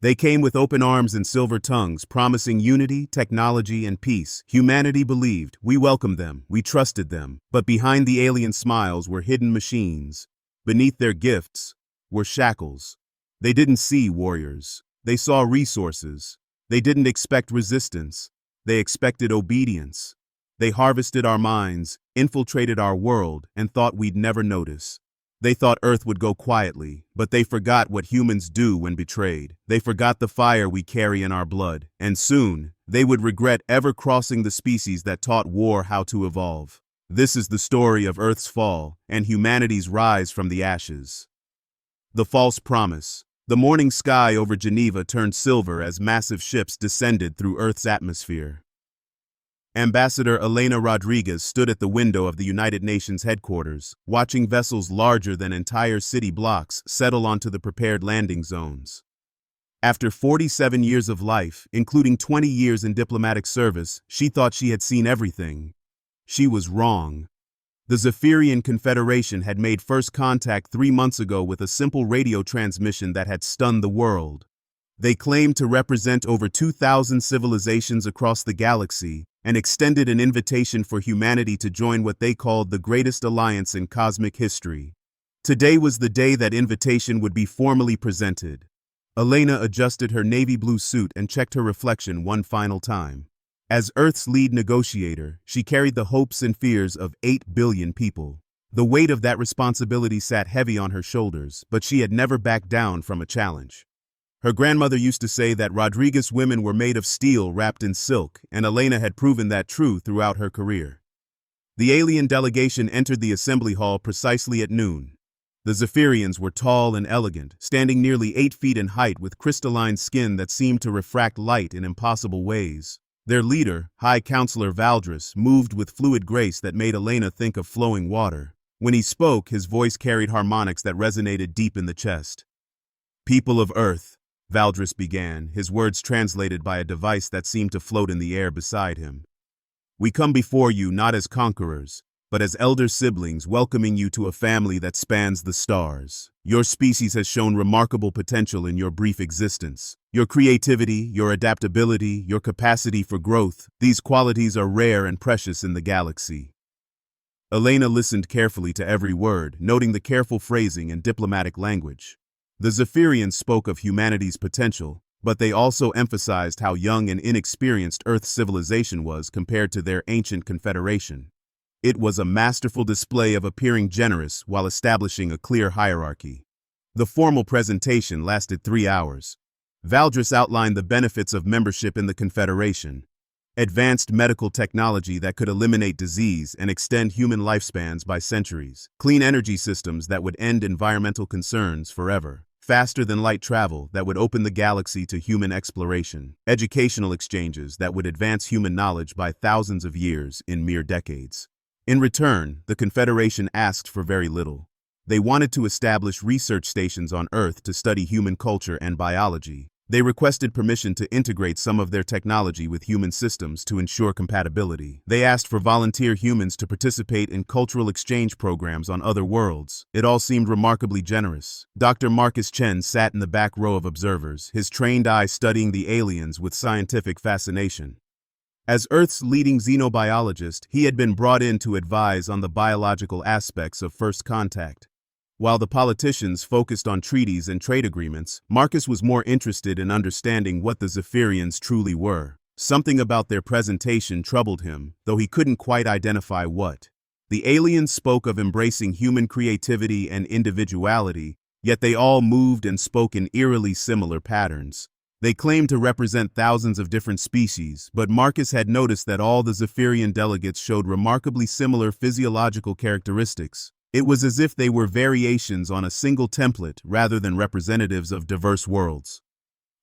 They came with open arms and silver tongues, promising unity, technology, and peace. Humanity believed, we welcomed them, we trusted them. But behind the alien smiles were hidden machines. Beneath their gifts were shackles. They didn't see warriors. They saw resources. They didn't expect resistance. They expected obedience. They harvested our minds, infiltrated our world, and thought we'd never notice. They thought Earth would go quietly, but they forgot what humans do when betrayed. They forgot the fire we carry in our blood, and soon, they would regret ever crossing the species that taught war how to evolve. This is the story of Earth's fall and humanity's rise from the ashes. The false promise. The morning sky over Geneva turned silver as massive ships descended through Earth's atmosphere. Ambassador Elena Rodriguez stood at the window of the United Nations headquarters, watching vessels larger than entire city blocks settle onto the prepared landing zones. After 47 years of life, including 20 years in diplomatic service, she thought she had seen everything. She was wrong. The Zephyrian Confederation had made first contact 3 months ago with a simple radio transmission that had stunned the world. They claimed to represent over 2,000 civilizations across the galaxy, and extended an invitation for humanity to join what they called the greatest alliance in cosmic history. Today was the day that invitation would be formally presented. Elena adjusted her navy blue suit and checked her reflection one final time. As Earth's lead negotiator, she carried the hopes and fears of 8 billion people. The weight of that responsibility sat heavy on her shoulders, but she had never backed down from a challenge. Her grandmother used to say that Rodriguez women were made of steel wrapped in silk, and Elena had proven that true throughout her career. The alien delegation entered the assembly hall precisely at noon. The Zephyrians were tall and elegant, standing nearly 8 feet in height with crystalline skin that seemed to refract light in impossible ways. Their leader, High Counselor Valdris, moved with fluid grace that made Elena think of flowing water. When he spoke, his voice carried harmonics that resonated deep in the chest. "People of Earth," Valdris began, his words translated by a device that seemed to float in the air beside him. "We come before you not as conquerors, but as elder siblings welcoming you to a family that spans the stars. Your species has shown remarkable potential in your brief existence. Your creativity, your adaptability, your capacity for growth, these qualities are rare and precious in the galaxy." Elena listened carefully to every word, noting the careful phrasing and diplomatic language. The Zephyrians spoke of humanity's potential, but they also emphasized how young and inexperienced Earth's civilization was compared to their ancient confederation. It was a masterful display of appearing generous while establishing a clear hierarchy. The formal presentation lasted 3 hours. Valdris outlined the benefits of membership in the Confederation: advanced medical technology that could eliminate disease and extend human lifespans by centuries, clean energy systems that would end environmental concerns forever, faster than light travel that would open the galaxy to human exploration, educational exchanges that would advance human knowledge by thousands of years in mere decades. In return, the Confederation asked for very little. They wanted to establish research stations on Earth to study human culture and biology. They requested permission to integrate some of their technology with human systems to ensure compatibility. They asked for volunteer humans to participate in cultural exchange programs on other worlds. It all seemed remarkably generous. Dr. Marcus Chen sat in the back row of observers, his trained eye studying the aliens with scientific fascination. As Earth's leading xenobiologist, he had been brought in to advise on the biological aspects of first contact. While the politicians focused on treaties and trade agreements, Marcus was more interested in understanding what the Zephyrians truly were. Something about their presentation troubled him, though he couldn't quite identify what. The aliens spoke of embracing human creativity and individuality, yet they all moved and spoke in eerily similar patterns. They claimed to represent thousands of different species, but Marcus had noticed that all the Zephyrian delegates showed remarkably similar physiological characteristics. It was as if they were variations on a single template rather than representatives of diverse worlds.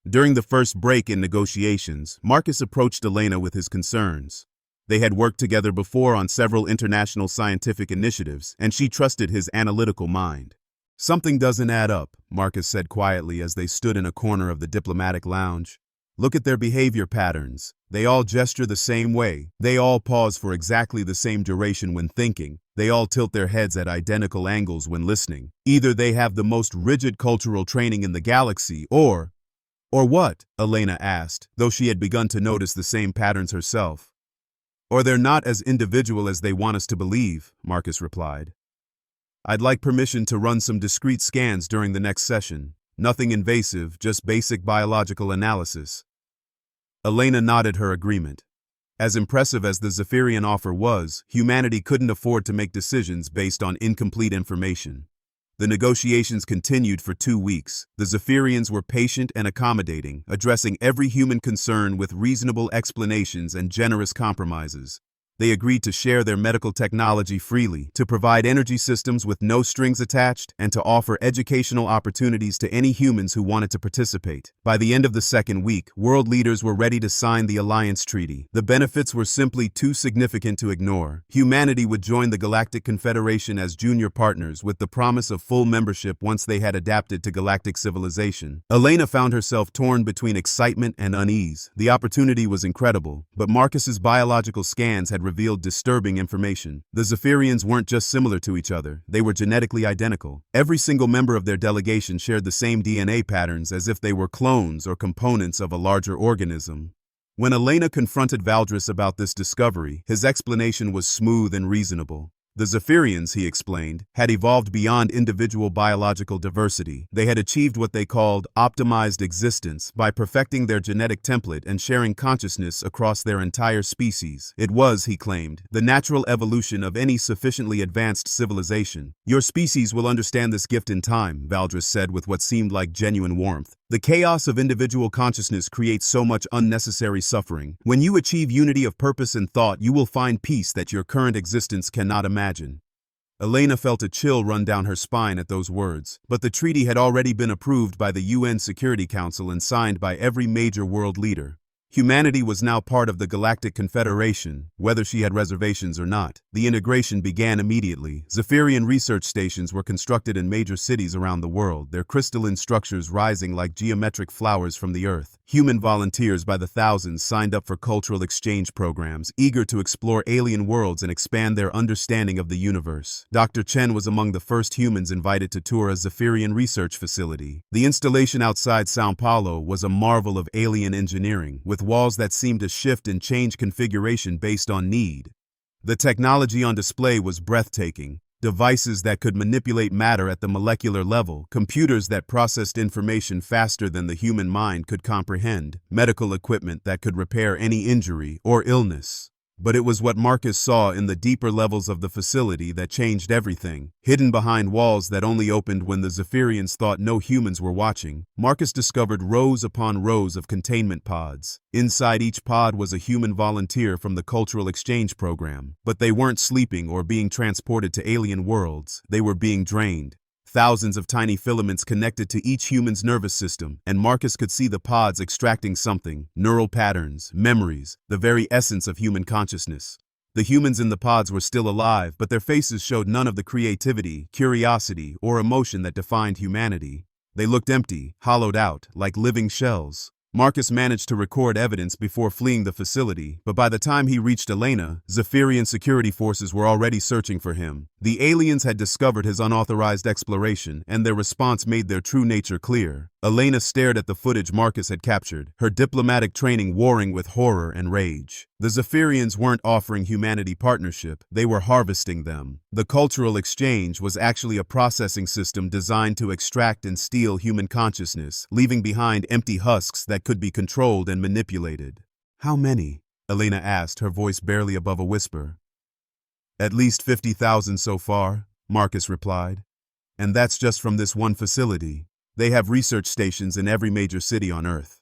During the first break in negotiations, Marcus approached Elena with his concerns. They had worked together before on several international scientific initiatives, and she trusted his analytical mind. "Something doesn't add up," Marcus said quietly as they stood in a corner of the diplomatic lounge. "Look at their behavior patterns. They all gesture the same way. They all pause for exactly the same duration when thinking. They all tilt their heads at identical angles when listening. Either they have the most rigid cultural training in the galaxy, or..." Or what? Elena asked, though she had begun to notice the same patterns herself. Or they're not as individual as they want us to believe, Marcus replied. I'd like permission to run some discrete scans during the next session. Nothing invasive, just basic biological analysis. Elena nodded her agreement. As impressive as the Zephyrian offer was, humanity couldn't afford to make decisions based on incomplete information. The negotiations continued for 2 weeks. The Zephyrians were patient and accommodating, addressing every human concern with reasonable explanations and generous compromises. They agreed to share their medical technology freely, to provide energy systems with no strings attached, and to offer educational opportunities to any humans who wanted to participate. By the end of the 2nd week, world leaders were ready to sign the alliance treaty. The benefits were simply too significant to ignore. Humanity would join the Galactic Confederation as junior partners with the promise of full membership once they had adapted to galactic civilization. Elena found herself torn between excitement and unease. The opportunity was incredible, but Marcus's biological scans had revealed disturbing information. The Zephyrians weren't just similar to each other, they were genetically identical. Every single member of their delegation shared the same DNA patterns as if they were clones or components of a larger organism. When Elena confronted Valdris about this discovery, his explanation was smooth and reasonable. The Zephyrians, he explained, had evolved beyond individual biological diversity. They had achieved what they called optimized existence by perfecting their genetic template and sharing consciousness across their entire species. It was, he claimed, the natural evolution of any sufficiently advanced civilization. Your species will understand this gift in time, Valdris said with what seemed like genuine warmth. The chaos of individual consciousness creates so much unnecessary suffering. When you achieve unity of purpose and thought, you will find peace that your current existence cannot imagine. Elena felt a chill run down her spine at those words, but the treaty had already been approved by the UN Security Council and signed by every major world leader. Humanity was now part of the Galactic Confederation, whether she had reservations or not. The integration began immediately. Zephyrian research stations were constructed in major cities around the world, their crystalline structures rising like geometric flowers from the earth. Human volunteers by the thousands signed up for cultural exchange programs, eager to explore alien worlds and expand their understanding of the universe. Dr. Chen was among the first humans invited to tour a Zephyrian research facility. The installation outside São Paulo was a marvel of alien engineering, with walls that seemed to shift and change configuration based on need. The technology on display was breathtaking. Devices that could manipulate matter at the molecular level, computers that processed information faster than the human mind could comprehend, medical equipment that could repair any injury or illness. But it was what Marcus saw in the deeper levels of the facility that changed everything. Hidden behind walls that only opened when the Zephyrians thought no humans were watching, Marcus discovered rows upon rows of containment pods. Inside each pod was a human volunteer from the cultural exchange program. But they weren't sleeping or being transported to alien worlds. They were being drained. Thousands of tiny filaments connected to each human's nervous system, and Marcus could see the pods extracting something: neural patterns, memories, the very essence of human consciousness. The humans in the pods were still alive, but their faces showed none of the creativity, curiosity, or emotion that defined humanity. They looked empty, hollowed out, like living shells. Marcus managed to record evidence before fleeing the facility, but by the time he reached Elena, Zephyrian security forces were already searching for him. The aliens had discovered his unauthorized exploration, and their response made their true nature clear. Elena stared at the footage Marcus had captured, her diplomatic training warring with horror and rage. The Zephyrians weren't offering humanity partnership, they were harvesting them. The cultural exchange was actually a processing system designed to extract and steal human consciousness, leaving behind empty husks that could be controlled and manipulated. How many? Elena asked, her voice barely above a whisper. At least 50,000 so far, Marcus replied. And that's just from this one facility. They have research stations in every major city on Earth.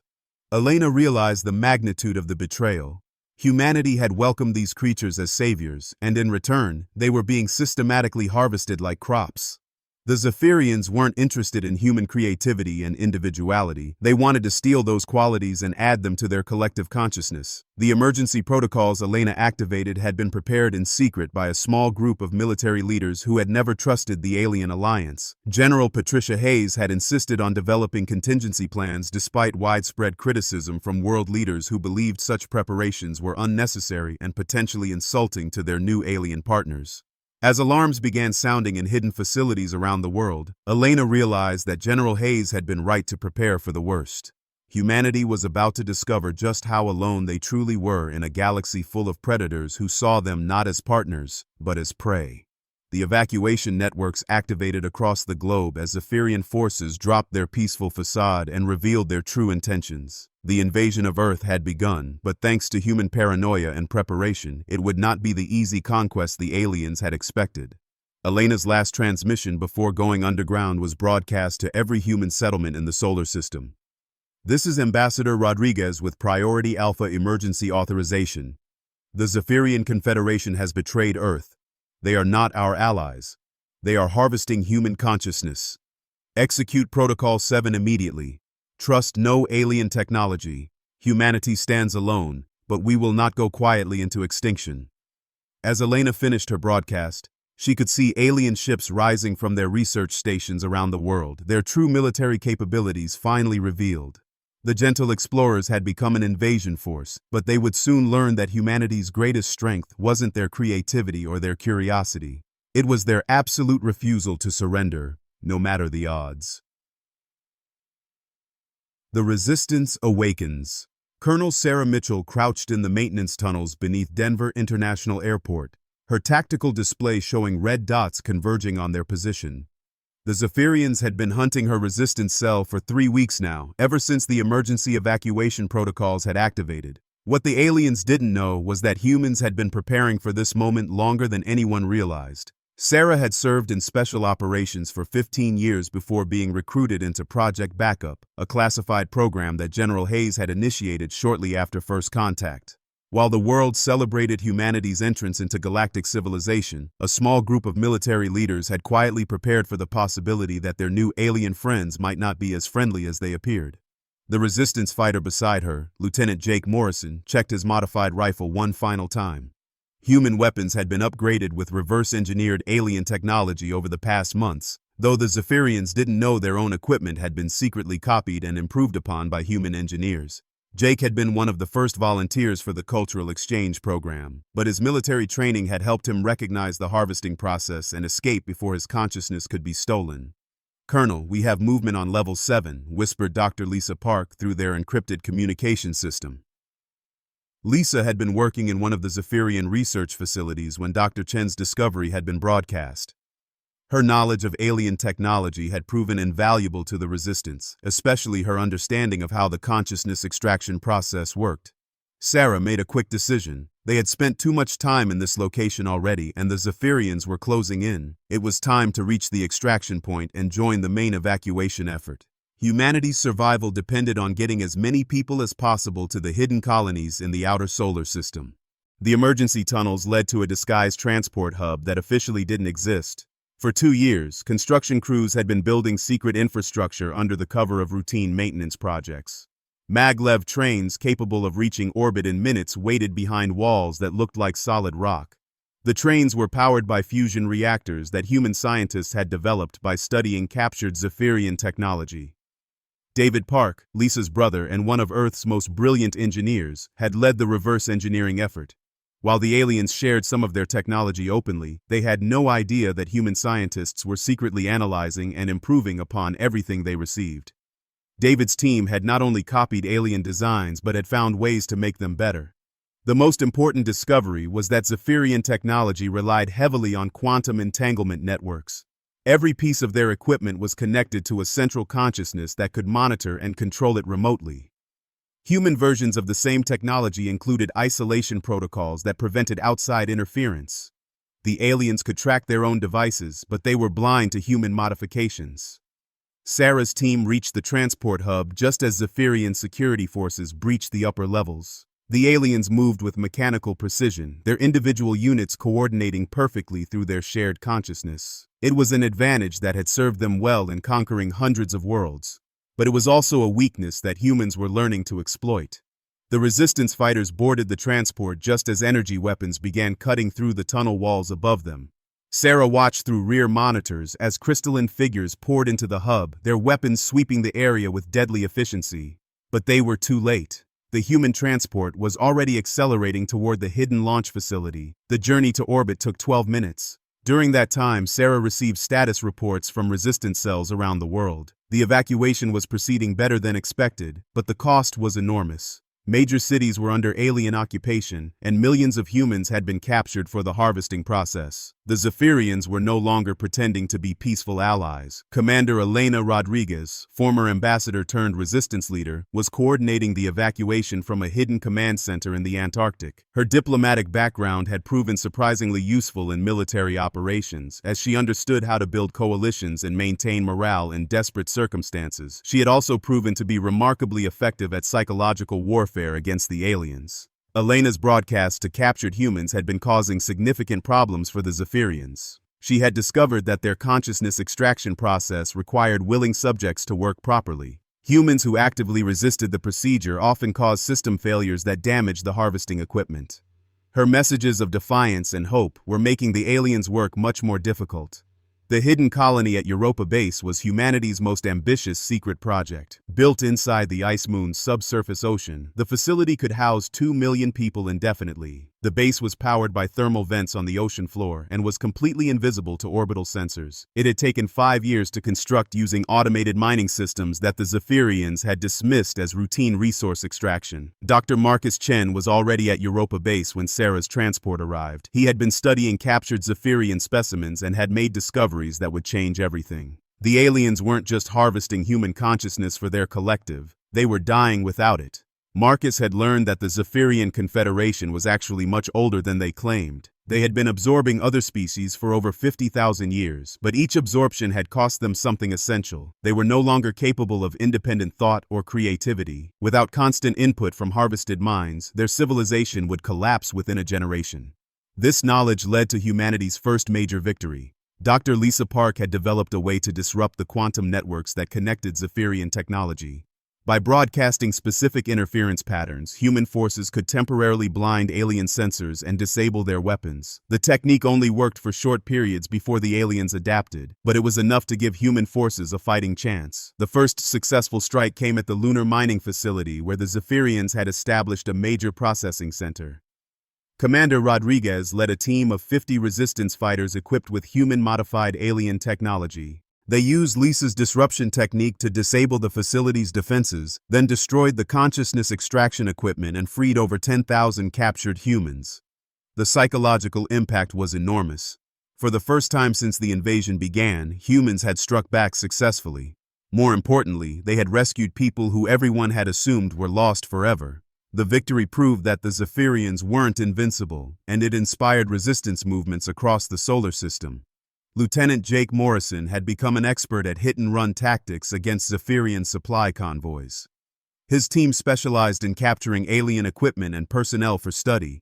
Elena realized the magnitude of the betrayal. Humanity had welcomed these creatures as saviors, and in return, they were being systematically harvested like crops. The Zephyrians weren't interested in human creativity and individuality. They wanted to steal those qualities and add them to their collective consciousness. The emergency protocols Elena activated had been prepared in secret by a small group of military leaders who had never trusted the alien alliance. General Patricia Hayes had insisted on developing contingency plans despite widespread criticism from world leaders who believed such preparations were unnecessary and potentially insulting to their new alien partners. As alarms began sounding in hidden facilities around the world, Elena realized that General Hayes had been right to prepare for the worst. Humanity was about to discover just how alone they truly were in a galaxy full of predators who saw them not as partners, but as prey. The evacuation networks activated across the globe as Zephyrian forces dropped their peaceful facade and revealed their true intentions. The invasion of Earth had begun, but thanks to human paranoia and preparation, it would not be the easy conquest the aliens had expected. Elena's last transmission before going underground was broadcast to every human settlement in the solar system. This is Ambassador Rodriguez with Priority Alpha Emergency Authorization. The Zephyrian Confederation has betrayed Earth. They are not our allies. They are harvesting human consciousness. Execute Protocol 7 immediately. Trust no alien technology. Humanity stands alone, but we will not go quietly into extinction. As Elena finished her broadcast, she could see alien ships rising from their research stations around the world, their true military capabilities finally revealed. The gentle explorers had become an invasion force, but they would soon learn that humanity's greatest strength wasn't their creativity or their curiosity. It was their absolute refusal to surrender, no matter the odds. The Resistance awakens. Colonel Sarah Mitchell crouched in the maintenance tunnels beneath Denver International Airport, her tactical display showing red dots converging on their position. The Zephyrians had been hunting her resistance cell for 3 weeks now, ever since the emergency evacuation protocols had activated. What the aliens didn't know was that humans had been preparing for this moment longer than anyone realized. Sarah had served in special operations for 15 years before being recruited into Project Backup, a classified program that General Hayes had initiated shortly after first contact. While the world celebrated humanity's entrance into galactic civilization, a small group of military leaders had quietly prepared for the possibility that their new alien friends might not be as friendly as they appeared. The resistance fighter beside her, Lieutenant Jake Morrison, checked his modified rifle one final time. Human weapons had been upgraded with reverse-engineered alien technology over the past months, though the Zephyrians didn't know their own equipment had been secretly copied and improved upon by human engineers. Jake had been one of the first volunteers for the cultural exchange program, but his military training had helped him recognize the harvesting process and escape before his consciousness could be stolen. "Colonel, we have movement on level 7, whispered Dr. Lisa Park through their encrypted communication system. Lisa had been working in one of the Zephyrian research facilities when Dr. Chen's discovery had been broadcast. Her knowledge of alien technology had proven invaluable to the resistance, especially her understanding of how the consciousness extraction process worked. Sarah made a quick decision. They had spent too much time in this location already, and the Zephyrians were closing in. It was time to reach the extraction point and join the main evacuation effort. Humanity's survival depended on getting as many people as possible to the hidden colonies in the outer solar system. The emergency tunnels led to a disguised transport hub that officially didn't exist. For 2 years, construction crews had been building secret infrastructure under the cover of routine maintenance projects. Maglev trains capable of reaching orbit in minutes waited behind walls that looked like solid rock. The trains were powered by fusion reactors that human scientists had developed by studying captured Zephyrian technology. David Park, Lisa's brother and one of Earth's most brilliant engineers, had led the reverse engineering effort. While the aliens shared some of their technology openly, they had no idea that human scientists were secretly analyzing and improving upon everything they received. David's team had not only copied alien designs but had found ways to make them better. The most important discovery was that Zephyrian technology relied heavily on quantum entanglement networks. Every piece of their equipment was connected to a central consciousness that could monitor and control it remotely. Human versions of the same technology included isolation protocols that prevented outside interference. The aliens could track their own devices, but they were blind to human modifications. Sarah's team reached the transport hub just as Zephyrian security forces breached the upper levels. The aliens moved with mechanical precision, their individual units coordinating perfectly through their shared consciousness. It was an advantage that had served them well in conquering hundreds of worlds. But it was also a weakness that humans were learning to exploit. The resistance fighters boarded the transport just as energy weapons began cutting through the tunnel walls above them. Sarah watched through rear monitors as crystalline figures poured into the hub, their weapons sweeping the area with deadly efficiency. But they were too late. The human transport was already accelerating toward the hidden launch facility. The journey to orbit took 12 minutes. During that time, Sarah received status reports from resistance cells around the world. The evacuation was proceeding better than expected, but the cost was enormous. Major cities were under alien occupation, and millions of humans had been captured for the harvesting process. The Zephyrians were no longer pretending to be peaceful allies. Commander Elena Rodriguez, former ambassador turned resistance leader, was coordinating the evacuation from a hidden command center in the Antarctic. Her diplomatic background had proven surprisingly useful in military operations, as she understood how to build coalitions and maintain morale in desperate circumstances. She had also proven to be remarkably effective at psychological warfare against the aliens. Elena's broadcast to captured humans had been causing significant problems for the Zephyrians. She had discovered that their consciousness extraction process required willing subjects to work properly. Humans who actively resisted the procedure often caused system failures that damaged the harvesting equipment. Her messages of defiance and hope were making the aliens' work much more difficult. The hidden colony at Europa Base was humanity's most ambitious secret project. Built inside the Ice Moon's subsurface ocean, the facility could house 2 million people indefinitely. The base was powered by thermal vents on the ocean floor and was completely invisible to orbital sensors. It had taken 5 years to construct using automated mining systems that the Zephyrians had dismissed as routine resource extraction. Dr. Marcus Chen was already at Europa Base when Sarah's transport arrived. He had been studying captured Zephyrian specimens and had made discoveries that would change everything. The aliens weren't just harvesting human consciousness for their collective, they were dying without it. Marcus had learned that the Zephyrian Confederation was actually much older than they claimed. They had been absorbing other species for over 50,000 years, but each absorption had cost them something essential. They were no longer capable of independent thought or creativity. Without constant input from harvested minds, their civilization would collapse within a generation. This knowledge led to humanity's first major victory. Dr. Lisa Park had developed a way to disrupt the quantum networks that connected Zephyrian technology. By broadcasting specific interference patterns, human forces could temporarily blind alien sensors and disable their weapons. The technique only worked for short periods before the aliens adapted, but it was enough to give human forces a fighting chance. The first successful strike came at the lunar mining facility where the Zephyrians had established a major processing center. Commander Rodriguez led a team of 50 resistance fighters equipped with human-modified alien technology. They used Lisa's disruption technique to disable the facility's defenses, then destroyed the consciousness extraction equipment and freed over 10,000 captured humans. The psychological impact was enormous. For the first time since the invasion began, humans had struck back successfully. More importantly, they had rescued people who everyone had assumed were lost forever. The victory proved that the Zephyrians weren't invincible, and it inspired resistance movements across the solar system. Lieutenant Jake Morrison had become an expert at hit-and-run tactics against Zephyrian supply convoys. His team specialized in capturing alien equipment and personnel for study.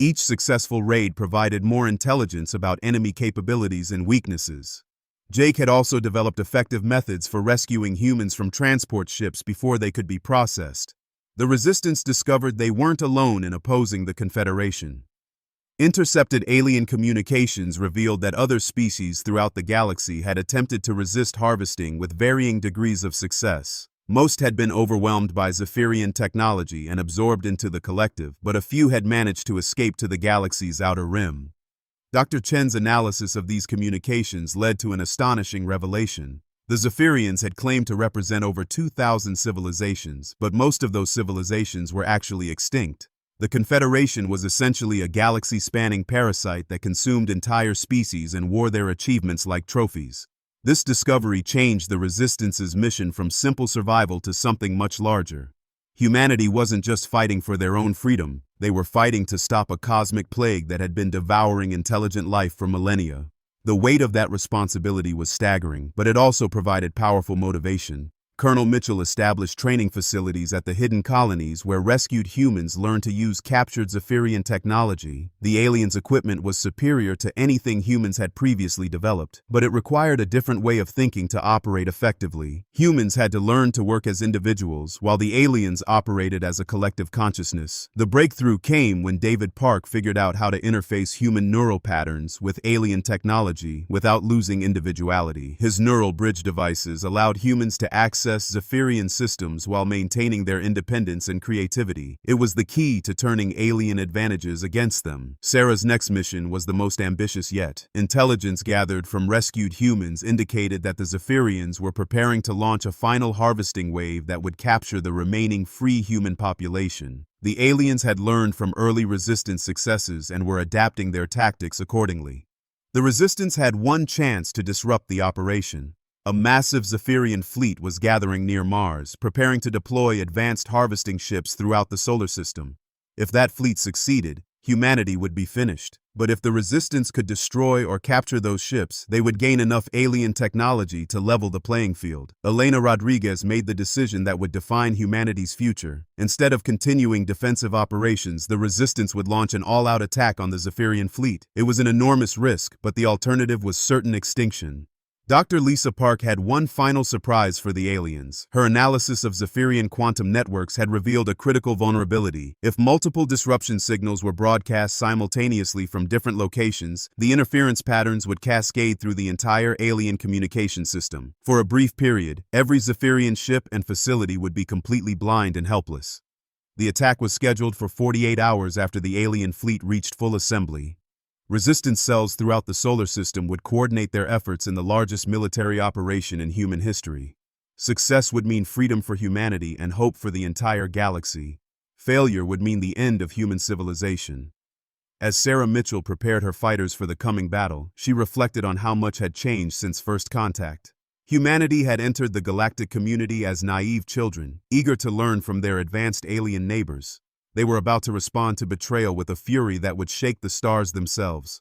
Each successful raid provided more intelligence about enemy capabilities and weaknesses. Jake had also developed effective methods for rescuing humans from transport ships before they could be processed. The Resistance discovered they weren't alone in opposing the Confederation. Intercepted alien communications revealed that other species throughout the galaxy had attempted to resist harvesting with varying degrees of success. Most had been overwhelmed by Zephyrian technology and absorbed into the collective, but a few had managed to escape to the galaxy's outer rim. Dr. Chen's analysis of these communications led to an astonishing revelation. The Zephyrians had claimed to represent over 2,000 civilizations, but most of those civilizations were actually extinct. The Confederation was essentially a galaxy-spanning parasite that consumed entire species and wore their achievements like trophies. This discovery changed the Resistance's mission from simple survival to something much larger. Humanity wasn't just fighting for their own freedom, they were fighting to stop a cosmic plague that had been devouring intelligent life for millennia. The weight of that responsibility was staggering, but it also provided powerful motivation. Colonel Mitchell established training facilities at the hidden colonies where rescued humans learned to use captured Zephyrian technology. The aliens' equipment was superior to anything humans had previously developed, but it required a different way of thinking to operate effectively. Humans had to learn to work as individuals, while the aliens operated as a collective consciousness. The breakthrough came when David Park figured out how to interface human neural patterns with alien technology without losing individuality. His neural bridge devices allowed humans to access access Zephyrian systems while maintaining their independence and creativity. It was the key to turning alien advantages against them. Sarah's next mission was the most ambitious yet. Intelligence gathered from rescued humans indicated that the Zephyrians were preparing to launch a final harvesting wave that would capture the remaining free human population. The aliens had learned from early resistance successes and were adapting their tactics accordingly. The resistance had one chance to disrupt the operation. A massive Zephyrian fleet was gathering near Mars, preparing to deploy advanced harvesting ships throughout the solar system. If that fleet succeeded, humanity would be finished. But if the resistance could destroy or capture those ships, they would gain enough alien technology to level the playing field. Elena Rodriguez made the decision that would define humanity's future. Instead of continuing defensive operations, the resistance would launch an all-out attack on the Zephyrian fleet. It was an enormous risk, but the alternative was certain extinction. Dr. Lisa Park had one final surprise for the aliens. Her analysis of Zephyrian quantum networks had revealed a critical vulnerability. If multiple disruption signals were broadcast simultaneously from different locations, the interference patterns would cascade through the entire alien communication system. For a brief period, every Zephyrian ship and facility would be completely blind and helpless. The attack was scheduled for 48 hours after the alien fleet reached full assembly. Resistance cells throughout the solar system would coordinate their efforts in the largest military operation in human history. Success would mean freedom for humanity and hope for the entire galaxy. Failure would mean the end of human civilization. As Sarah Mitchell prepared her fighters for the coming battle, she reflected on how much had changed since first contact. Humanity had entered the galactic community as naive children, eager to learn from their advanced alien neighbors. They were about to respond to betrayal with a fury that would shake the stars themselves.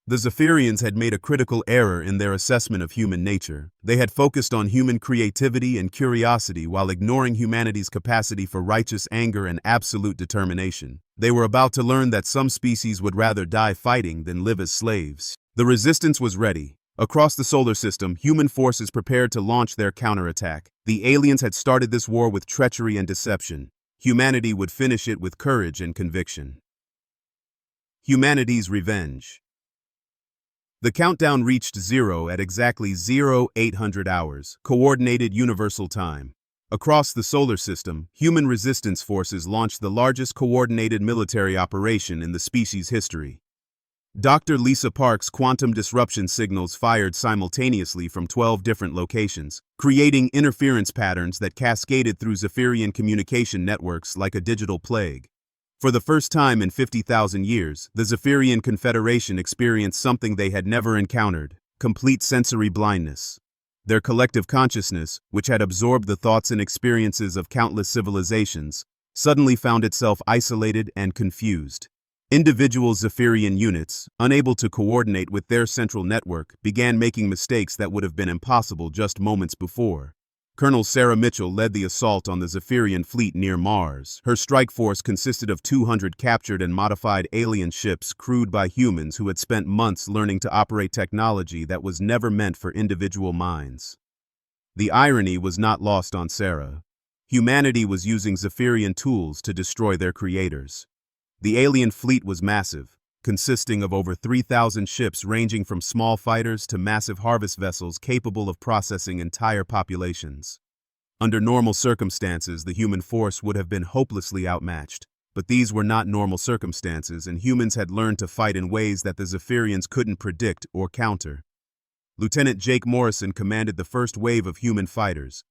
The Zephyrians had made a critical error in their assessment of human nature. They had focused on human creativity and curiosity while ignoring humanity's capacity for righteous anger and absolute determination. They were about to learn that some species would rather die fighting than live as slaves. The resistance was ready. Across the solar system, human forces prepared to launch their counterattack. The aliens had started this war with treachery and deception. Humanity would finish it with courage and conviction. Humanity's revenge. The countdown reached zero at exactly 0800 hours, Coordinated Universal Time. Across the solar system, human resistance forces launched the largest coordinated military operation in the species' history. Dr. Lisa Park's quantum disruption signals fired simultaneously from 12 different locations, creating interference patterns that cascaded through Zephyrian communication networks like a digital plague. For the first time in 50,000 years, the Zephyrian Confederation experienced something they had never encountered: complete sensory blindness. Their collective consciousness, which had absorbed the thoughts and experiences of countless civilizations, suddenly found itself isolated and confused. Individual Zephyrian units, unable to coordinate with their central network, began making mistakes that would have been impossible just moments before. Colonel Sarah Mitchell led the assault on the Zephyrian fleet near Mars. Her strike force consisted of 200 captured and modified alien ships crewed by humans who had spent months learning to operate technology that was never meant for individual minds. The irony was not lost on Sarah. Humanity was using Zephyrian tools to destroy their creators. The alien fleet was massive, consisting of over 3,000 ships ranging from small fighters to massive harvest vessels capable of processing entire populations. Under normal circumstances, the human force would have been hopelessly outmatched. But these were not normal circumstances, and humans had learned to fight in ways that the Zephyrians couldn't predict or counter. Lieutenant Jake Morrison commanded the first wave of human fighters.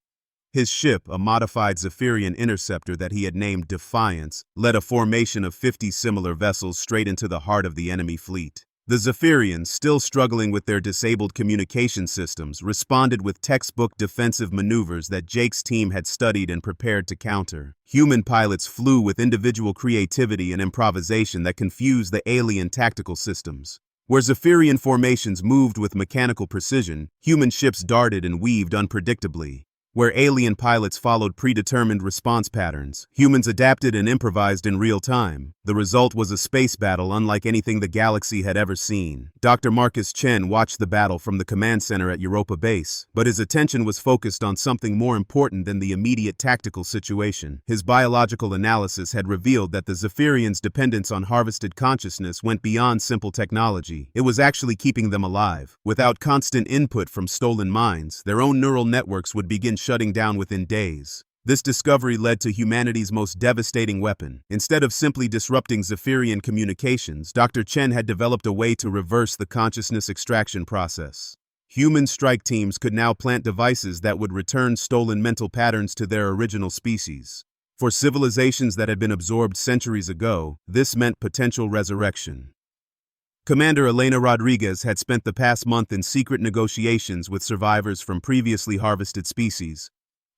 His ship, a modified Zephyrian interceptor that he had named Defiance, led a formation of 50 similar vessels straight into the heart of the enemy fleet. The Zephyrians, still struggling with their disabled communication systems, responded with textbook defensive maneuvers that Jake's team had studied and prepared to counter. Human pilots flew with individual creativity and improvisation that confused the alien tactical systems. Where Zephyrian formations moved with mechanical precision, human ships darted and weaved unpredictably. Where alien pilots followed predetermined response patterns, humans adapted and improvised in real time. The result was a space battle unlike anything the galaxy had ever seen. Dr. Marcus Chen watched the battle from the command center at Europa Base, but his attention was focused on something more important than the immediate tactical situation. His biological analysis had revealed that the Zephyrians' dependence on harvested consciousness went beyond simple technology. It was actually keeping them alive. Without constant input from stolen minds, their own neural networks would begin shutting down within days. This discovery led to humanity's most devastating weapon. Instead of simply disrupting Zephyrian communications, Dr. Chen had developed a way to reverse the consciousness extraction process. Human strike teams could now plant devices that would return stolen mental patterns to their original species. For civilizations that had been absorbed centuries ago, this meant potential resurrection. Commander Elena Rodriguez had spent the past month in secret negotiations with survivors from previously harvested species.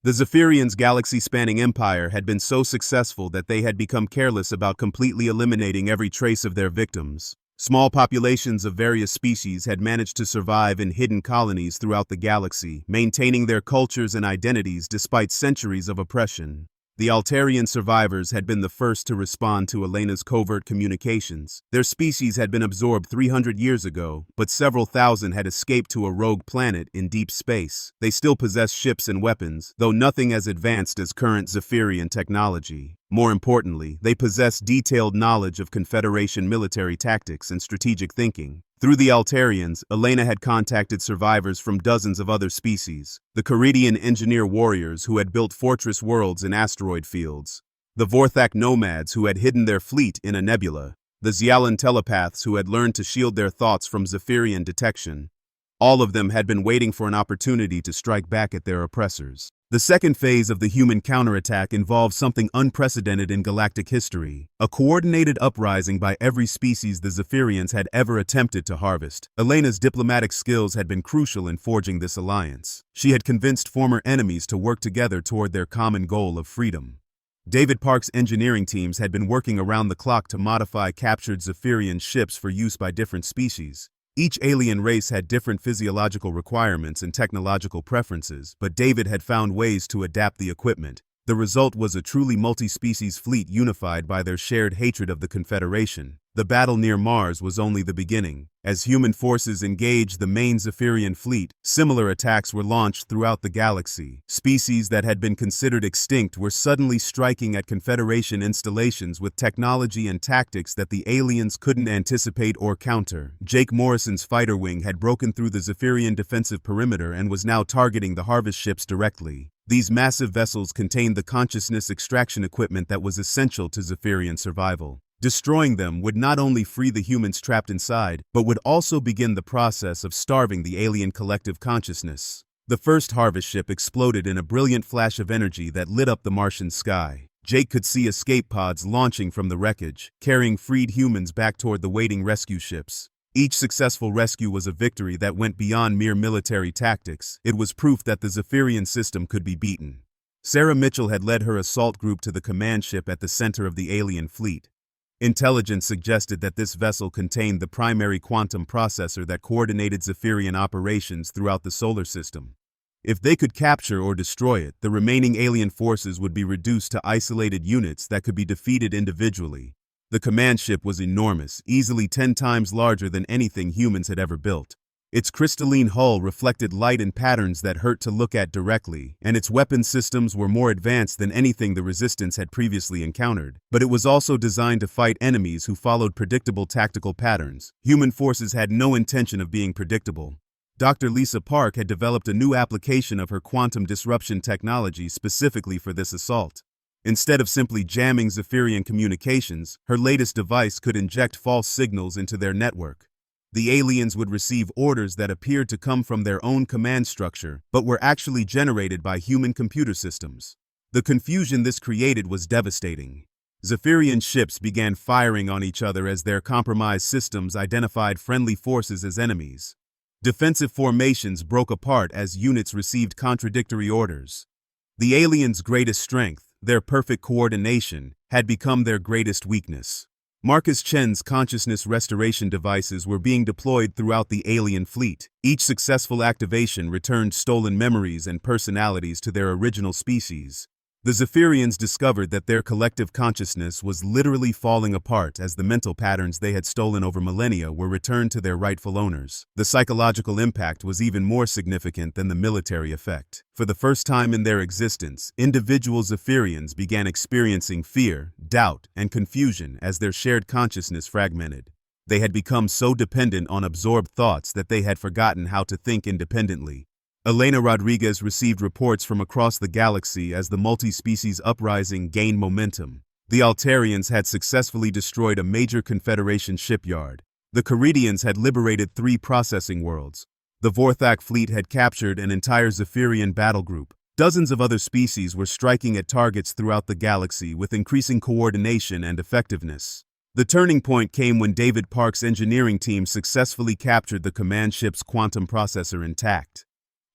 The Zephyrians' galaxy-spanning empire had been so successful that they had become careless about completely eliminating every trace of their victims. Small populations of various species had managed to survive in hidden colonies throughout the galaxy, maintaining their cultures and identities despite centuries of oppression. The Altarian survivors had been the first to respond to Elena's covert communications. Their species had been absorbed 300 years ago, but several thousand had escaped to a rogue planet in deep space. They still possessed ships and weapons, though nothing as advanced as current Zephyrian technology. More importantly, they possessed detailed knowledge of Confederation military tactics and strategic thinking. Through the Altarians, Elena had contacted survivors from dozens of other species, the Caridian engineer warriors who had built fortress worlds in asteroid fields, the Vorthak nomads who had hidden their fleet in a nebula, the Xialan telepaths who had learned to shield their thoughts from Zephyrian detection. All of them had been waiting for an opportunity to strike back at their oppressors. The second phase of the human counterattack involved something unprecedented in galactic history, a coordinated uprising by every species the Zephyrians had ever attempted to harvest. Elena's diplomatic skills had been crucial in forging this alliance. She had convinced former enemies to work together toward their common goal of freedom. David Park's engineering teams had been working around the clock to modify captured Zephyrian ships for use by different species. Each alien race had different physiological requirements and technological preferences, but David had found ways to adapt the equipment. The result was a truly multi-species fleet unified by their shared hatred of the Confederation. The battle near Mars was only the beginning. As human forces engaged the main Zephyrian fleet, similar attacks were launched throughout the galaxy. Species that had been considered extinct were suddenly striking at Confederation installations with technology and tactics that the aliens couldn't anticipate or counter. Jake Morrison's fighter wing had broken through the Zephyrian defensive perimeter and was now targeting the harvest ships directly. These massive vessels contained the consciousness extraction equipment that was essential to Zephyrian survival. Destroying them would not only free the humans trapped inside, but would also begin the process of starving the alien collective consciousness. The first harvest ship exploded in a brilliant flash of energy that lit up the Martian sky. Jake could see escape pods launching from the wreckage, carrying freed humans back toward the waiting rescue ships. Each successful rescue was a victory that went beyond mere military tactics. It was proof that the Zephyrian system could be beaten. Sarah Mitchell had led her assault group to the command ship at the center of the alien fleet. Intelligence suggested that this vessel contained the primary quantum processor that coordinated Zephyrian operations throughout the solar system. If they could capture or destroy it, the remaining alien forces would be reduced to isolated units that could be defeated individually. The command ship was enormous, easily 10 times larger than anything humans had ever built. Its crystalline hull reflected light in patterns that hurt to look at directly, and its weapon systems were more advanced than anything the Resistance had previously encountered. But it was also designed to fight enemies who followed predictable tactical patterns. Human forces had no intention of being predictable. Dr. Lisa Park had developed a new application of her quantum disruption technology specifically for this assault. Instead of simply jamming Zephyrian communications, her latest device could inject false signals into their network. The aliens would receive orders that appeared to come from their own command structure, but were actually generated by human computer systems. The confusion this created was devastating. Zephyrian ships began firing on each other as their compromised systems identified friendly forces as enemies. Defensive formations broke apart as units received contradictory orders. The aliens' greatest strength, their perfect coordination, had become their greatest weakness. Marcus Chen's consciousness restoration devices were being deployed throughout the alien fleet. Each successful activation returned stolen memories and personalities to their original species. The Zephyrians discovered that their collective consciousness was literally falling apart as the mental patterns they had stolen over millennia were returned to their rightful owners. The psychological impact was even more significant than the military effect. For the first time in their existence, individual Zephyrians began experiencing fear, doubt, and confusion as their shared consciousness fragmented. They had become so dependent on absorbed thoughts that they had forgotten how to think independently. Elena Rodriguez received reports from across the galaxy as the multi-species uprising gained momentum. The Altarians had successfully destroyed a major Confederation shipyard. The Caridians had liberated 3 processing worlds. The Vorthak fleet had captured an entire Zephyrian battle group. Dozens of other species were striking at targets throughout the galaxy with increasing coordination and effectiveness. The turning point came when David Park's engineering team successfully captured the command ship's quantum processor intact.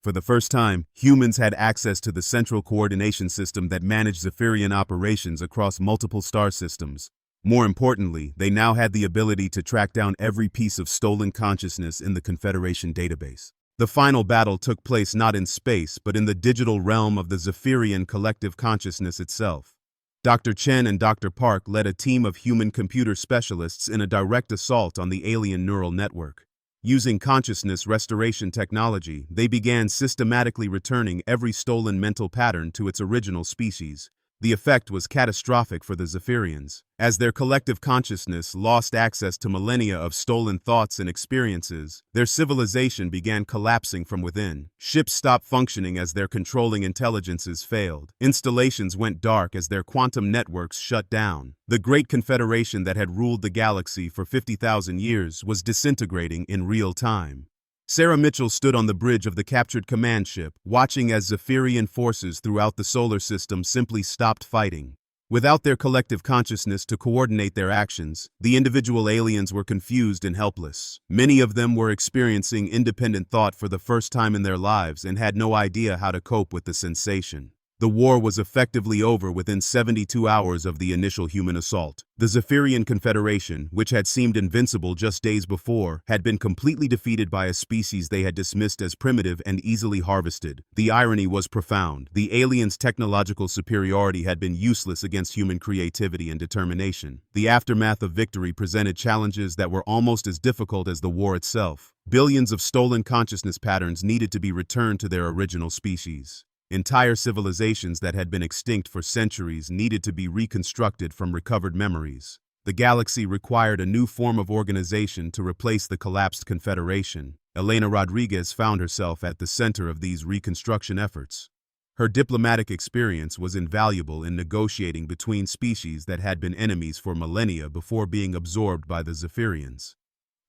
For the first time, humans had access to the central coordination system that managed Zephyrian operations across multiple star systems. More importantly, they now had the ability to track down every piece of stolen consciousness in the Confederation database. The final battle took place not in space, but in the digital realm of the Zephyrian collective consciousness itself. Dr. Chen and Dr. Park led a team of human-computer specialists in a direct assault on the alien neural network. Using consciousness restoration technology, they began systematically returning every stolen mental pattern to its original species. The effect was catastrophic for the Zephyrians. As their collective consciousness lost access to millennia of stolen thoughts and experiences, their civilization began collapsing from within. Ships stopped functioning as their controlling intelligences failed. Installations went dark as their quantum networks shut down. The Great Confederation that had ruled the galaxy for 50,000 years was disintegrating in real time. Sarah Mitchell stood on the bridge of the captured command ship, watching as Zephyrian forces throughout the solar system simply stopped fighting. Without their collective consciousness to coordinate their actions, the individual aliens were confused and helpless. Many of them were experiencing independent thought for the first time in their lives and had no idea how to cope with the sensation. The war was effectively over within 72 hours of the initial human assault. The Zephyrian Confederation, which had seemed invincible just days before, had been completely defeated by a species they had dismissed as primitive and easily harvested. The irony was profound. The aliens' technological superiority had been useless against human creativity and determination. The aftermath of victory presented challenges that were almost as difficult as the war itself. Billions of stolen consciousness patterns needed to be returned to their original species. Entire civilizations that had been extinct for centuries needed to be reconstructed from recovered memories. The galaxy required a new form of organization to replace the collapsed Confederation. Elena Rodriguez found herself at the center of these reconstruction efforts. Her diplomatic experience was invaluable in negotiating between species that had been enemies for millennia before being absorbed by the Zephyrians.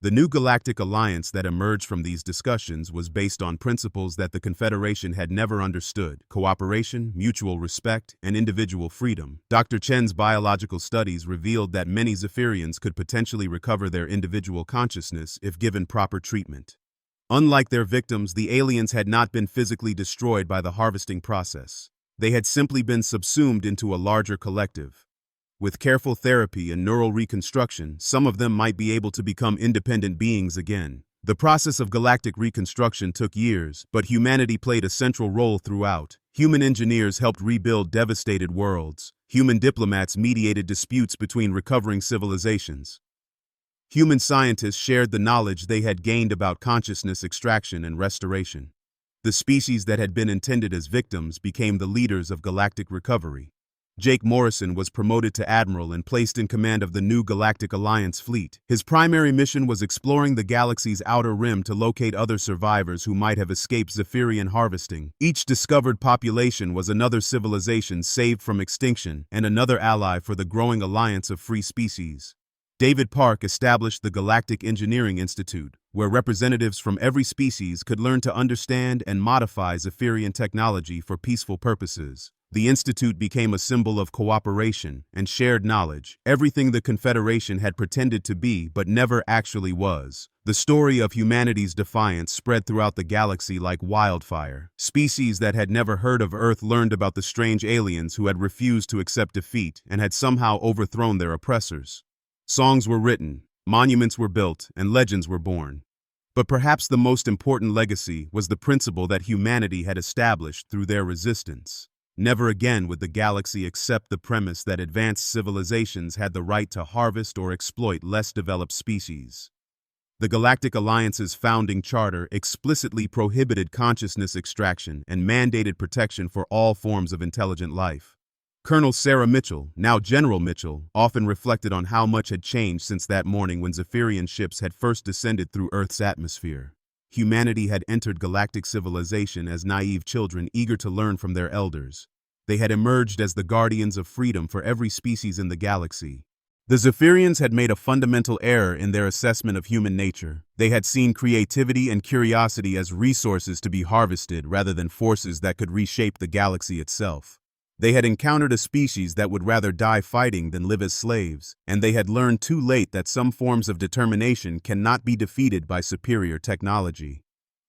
The new galactic alliance that emerged from these discussions was based on principles that the Confederation had never understood: cooperation, mutual respect, and individual freedom. Dr. Chen's biological studies revealed that many Zephyrians could potentially recover their individual consciousness if given proper treatment. Unlike their victims, the aliens had not been physically destroyed by the harvesting process. They had simply been subsumed into a larger collective. With careful therapy and neural reconstruction, some of them might be able to become independent beings again. The process of galactic reconstruction took years, but humanity played a central role throughout. Human engineers helped rebuild devastated worlds. Human diplomats mediated disputes between recovering civilizations. Human scientists shared the knowledge they had gained about consciousness extraction and restoration. The species that had been intended as victims became the leaders of galactic recovery. Jake Morrison was promoted to admiral and placed in command of the new Galactic Alliance fleet. His primary mission was exploring the galaxy's outer rim to locate other survivors who might have escaped Zephyrian harvesting. Each discovered population was another civilization saved from extinction and another ally for the growing alliance of free species. David Park established the Galactic Engineering Institute, where representatives from every species could learn to understand and modify Zephyrian technology for peaceful purposes. The Institute became a symbol of cooperation and shared knowledge, everything the Confederation had pretended to be but never actually was. The story of humanity's defiance spread throughout the galaxy like wildfire. Species that had never heard of Earth learned about the strange aliens who had refused to accept defeat and had somehow overthrown their oppressors. Songs were written, monuments were built, and legends were born. But perhaps the most important legacy was the principle that humanity had established through their resistance. Never again would the galaxy accept the premise that advanced civilizations had the right to harvest or exploit less developed species. The Galactic Alliance's founding charter explicitly prohibited consciousness extraction and mandated protection for all forms of intelligent life. Colonel Sarah Mitchell, now General Mitchell, often reflected on how much had changed since that morning when Zephyrian ships had first descended through Earth's atmosphere. humanity had entered galactic civilization as naive children eager to learn from their elders. They had emerged as the guardians of freedom for every species in the galaxy. The Zephyrians had made a fundamental error in their assessment of human nature. They had seen creativity and curiosity as resources to be harvested rather than forces that could reshape the galaxy itself. They had encountered a species that would rather die fighting than live as slaves, and they had learned too late that some forms of determination cannot be defeated by superior technology.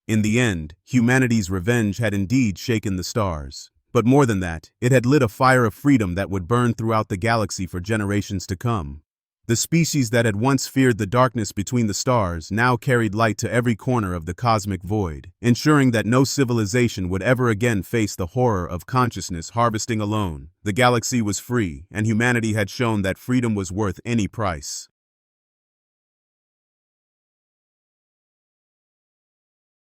In the end, humanity's revenge had indeed shaken the stars. But more than that, it had lit a fire of freedom that would burn throughout the galaxy for generations to come. The species that had once feared the darkness between the stars now carried light to every corner of the cosmic void, ensuring that no civilization would ever again face the horror of consciousness harvesting alone. The galaxy was free, and humanity had shown that freedom was worth any price.